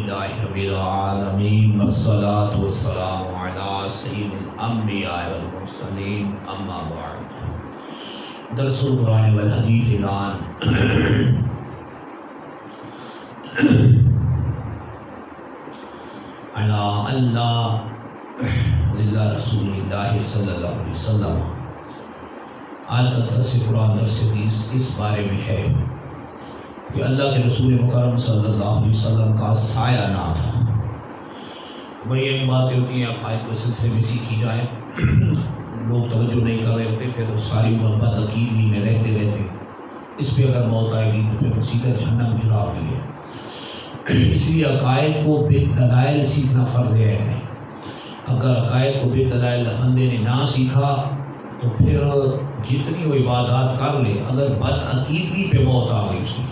للہ رب العالمین والصلاة والسلام علی سید الانبیاء والمرسلین اما بعد درس القرآن والحدیث الان علی اللہ للہ رسول اللہ صلی اللہ علیہ وسلم۔ آج کا درس قرآن درس حدیث اس بارے میں ہے کہ اللہ کے رسول مکرم صلی اللہ علیہ وسلم کا سایہ نہ تھا۔ بڑی اہم باتیں ہوتی ہیں، عقائد کو سلسلے میں سیکھی جائے، لوگ توجہ نہیں کر رہے ہوتے، پھر وہ ساری عمر بد عقیدگی میں رہتے اس پہ اگر موت آئے گی تو پھر سیدھا جہنم گھرا ہوئی ہے۔ اس لیے عقائد کو بالدلائل سیکھنا فرض ہے۔ اگر عقائد کو بالدلائل بندے نے نہ سیکھا تو پھر جتنی وہ عبادات کر لے، اگر بد عقیدگی پہ موت آ گئی اس کی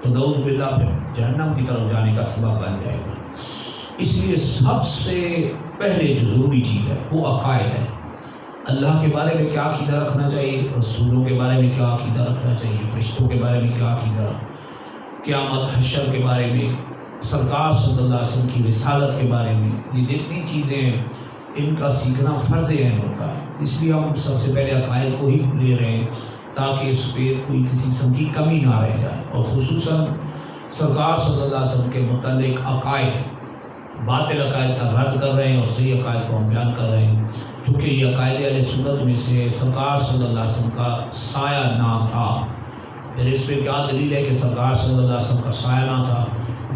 تو نعوذ باللہ پھر جہنم کی طرف جانے کا سبب بن جائے گا۔ اس لیے سب سے پہلے جو ضروری چیز ہے وہ عقائد ہے۔ اللہ کے بارے میں کیا عقیدہ رکھنا چاہیے، رسولوں کے بارے میں کیا عقیدہ رکھنا چاہیے، فرشتوں کے بارے میں کیا عقیدہ، قیامت حشر کے بارے میں، سرکار صلی اللہ علیہ وسلم کی رسالت کے بارے میں، یہ جتنی چیزیں ہیں ان کا سیکھنا فرض عین ہوتا ہے۔ اس لیے ہم سب سے پہلے عقائد کو ہی لے رہے ہیں تاکہ اس پہ کوئی کسی قسم کی کمی نہ رہ جائے، اور خصوصاً سرکار صلی اللہ علیہ وسلم کے متعلق عقائد، باطل عقائد کا رد کر رہے ہیں اور صحیح عقائد کو ہم بیان کر رہے ہیں، چونکہ یہ عقائد اہل سنت میں سے سرکار صلی اللہ علیہ وسلم کا سایہ نہ تھا۔ پھر اس پہ کیا دلیل ہے کہ سرکار صلی اللہ علیہ وسلم کا سایہ نہ تھا؟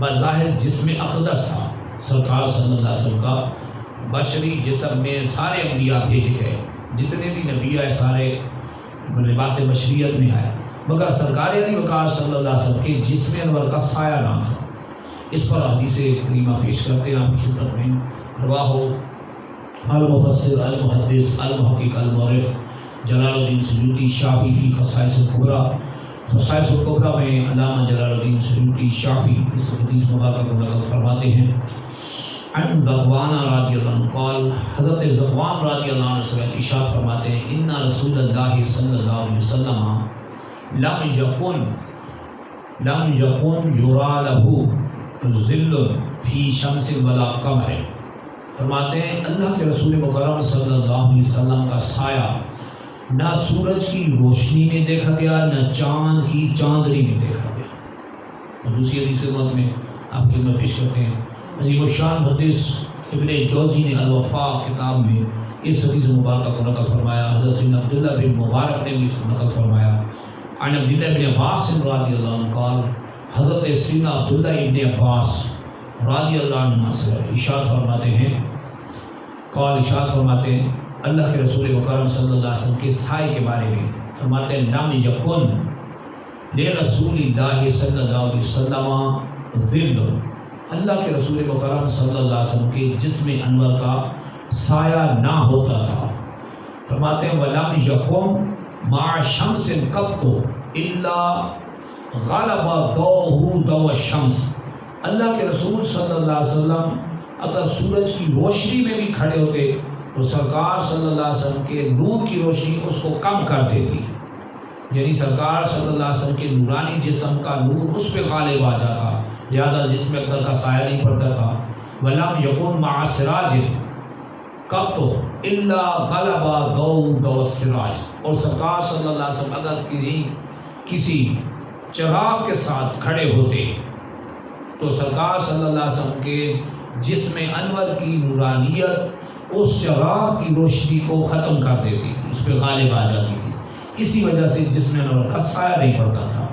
بظاہر جسم اقدس تھا سرکار صلی اللہ علیہ وسلم کا، بشری جسم میں سارے انبیاء بھیجے گئے، جتنے بھی نبی آئے سارے لباس بشریت میں آئے، مگر سرکار علی وقار صلی اللہ علیہ وسلم کے جسم انور کا سایہ نہ تھا۔ اس پر حدیث کریمہ پیش کرتے ہیں آپ کی خدمت میں۔ رواہ المفسر المحدث المحقق المؤرخ جلال الدین سیوطی شافعی فی خصائص الکبریٰ، خصائص الکبریٰ میں علامہ جلال الدین سیوطی شافعی اس حدیث مبارکہ کو نقل فرماتے ہیں۔ عن ذکوان رضی اللہ عنہ قال، حضرت ذکوان رضی اللہ عنہ سے ارشاد فرماتے ہیں، ان رسول اللہ صلی اللہ علیہ وسلم لم یکن یرا لہ ظل فی شمس ولا قمر۔ فرماتے ہیں اللہ کے رسول مکرم صلی اللہ علیہ وسلم کا سایہ نہ سورج کی روشنی میں دیکھا گیا، نہ چاند کی چاندنی میں دیکھا گیا۔ اور دوسری حدیث کے بعد میں آپ کی خدمت پیش کرتے ہیں، عظیم الشان محدث ابن جوزی نے الوفاء کتاب میں اس حدیث مبارکہ کو نقل فرمایا۔ حضرت عبداللہ بن مبارک نے بھی اس کو نقل فرمایا۔ عن عبداللہ بن عباس رضی اللہ عنہ قال، حضرت سیدنا عبداللہ ابن عباس رضی اللہ عنہ سے ارشاد فرماتے ہیں، قال ارشاد فرماتے ہیں اللہ کے رسول مکرم صلی اللہ علیہ وسلم کے سائے کے بارے میں، فرماتے ہیں لم یکن لرسول اللہ صلی اللہ علیہ وسلم ظل، اللہ کے رسول مکرم صلی اللہ علیہ وسلم کے جسم انور کا سایہ نہ ہوتا تھا۔ فرماتے ہیں وَلَمْ يَقُمْ مَعَ شَمْسٍ قَطُّ إِلَّا غَلَبَ ضَوْءُهُ ضَوْءَ الشَّمْسِ، اللہ کے رسول صلی اللہ علیہ وسلم اگر سورج کی روشنی میں بھی کھڑے ہوتے تو سرکار صلی اللہ علیہ وسلم کے نور کی روشنی اس کو کم کر دیتی، یعنی سرکار صلی اللہ علیہ وسلم کے نورانی جسم کا نور اس پہ غالب آ جاتا، لہذا جسم اقدر کا سایہ نہیں پڑتا تھا۔ وَلَمْ يَكُنْ مَعَ سِرَاجٍ قَطُّ إِلَّا غَلَبَ ضَوْءَ السِّرَاجِ، اور سرکار صلی اللہ علیہ وسلم اگر کسی چراغ کے ساتھ کھڑے ہوتے تو سرکار صلی اللہ علیہ وسلم کے جسم انور کی نورانیت اس چراغ کی روشنی کو ختم کر دیتی تھی، اس پہ غالب آ جاتی تھی، اسی وجہ سے جسم انور کا سایہ نہیں پڑتا تھا۔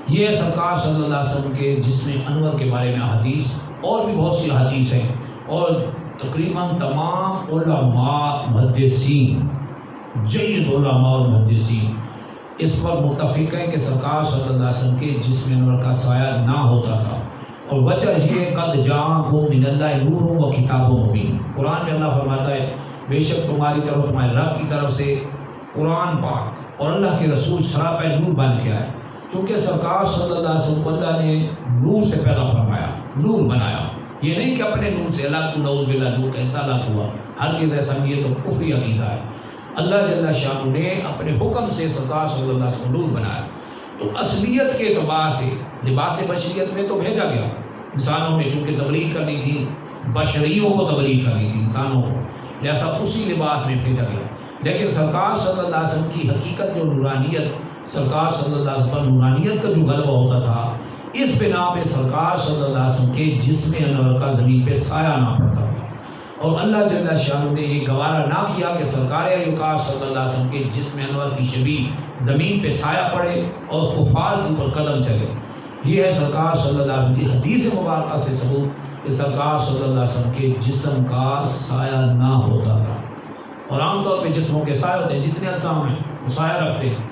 یہ سرکار صلی اللہ علیہ وسلم کے جسم انور کے بارے میں احادیث اور بھی بہت سی احادیث ہیں، اور تقریباً تمام علماء محدثین، جید علماء اور محدثین اس پر متفق ہیں کہ سرکار صلی اللہ علیہ وسلم کے جسم انور کا سایہ نہ ہوتا تھا، اور وجہ یہ قد جاءکم من اللہ نور و کتاب مبین، قرآن میں اللہ فرماتا ہے بے شک تمہاری طرف تمہارے رب کی طرف سے قرآن پاک اور اللہ کے رسول سراپا نور بن کے آئے، چونکہ سرکار صلی اللہ علیہ وسلم کو اللہ نے نور سے پیدا فرمایا، نور بنایا، یہ نہیں کہ اپنے نور سے الگ تو نعوذ باللہ نور کیسا الگ ہوا، ہرگز ایسا نہیں، یہ تو کفری عقیدہ ہے۔ اللہ جل شانہ نے اپنے حکم سے سرکار صلی اللہ علیہ وسلم کو نور بنایا، تو اصلیت کے اعتبار سے لباس بشریت میں تو بھیجا گیا، انسانوں میں چونکہ تبلیغ کرنی تھی، بشریوں کو تبلیغ کرنی تھی، انسانوں کو، لہذا اسی لباس میں بھیجا گیا۔ لیکن سرکار صلی اللہ علیہ وسلم کی حقیقت جو نورانیت، سرکار صلی اللہ علیہ وسلم پر نورانیت کا جو غلبہ ہوتا تھا، اس بنا پہ سرکار صلی اللہ علیہ وسلم کے جسم انور کا زمین پہ سایہ نہ پڑتا تھا، اور اللہ جل شانہ نے یہ گوارا نہ کیا کہ سرکار ایوکار صلی اللہ علیہ وسلم کے جسم انور کی شبیہ زمین پہ سایہ پڑے اور کفار کے اوپر قدم چلے۔ یہ ہے سرکار صلی اللہ علیہ وسلم کی حدیث مبارکہ سے ثبوت کہ سرکار صلی اللہ علیہ وسلم کے جسم کا سایہ نہ ہوتا تھا۔ اور عام طور پہ جسموں کے سائے ہوتے ہیں، جتنے اجسام ہیں وہ سایہ رکھتے ہیں،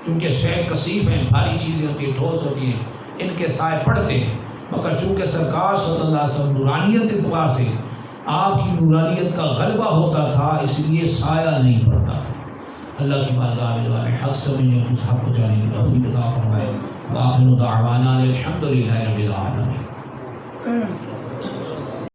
چونکہ شے کثیف ہیں، بھاری چیزیں ہوتی ہیں، ٹھوس ہوتی ہیں، ان کے سائے پڑتے ہیں، مگر چونکہ سرکار صلی اللہ علیہ وسلم نورانیت اعتبار سے آپ کی نورانیت کا غلبہ ہوتا تھا، اس لیے سایہ نہیں پڑتا تھا۔ اللہ کی بارگاہ میں دعا ہے حق سمجھنے کو حق کو جانے کی توفیق عطا فرمائے۔ وآخر دعوانا الحمد للہ رب العالمین۔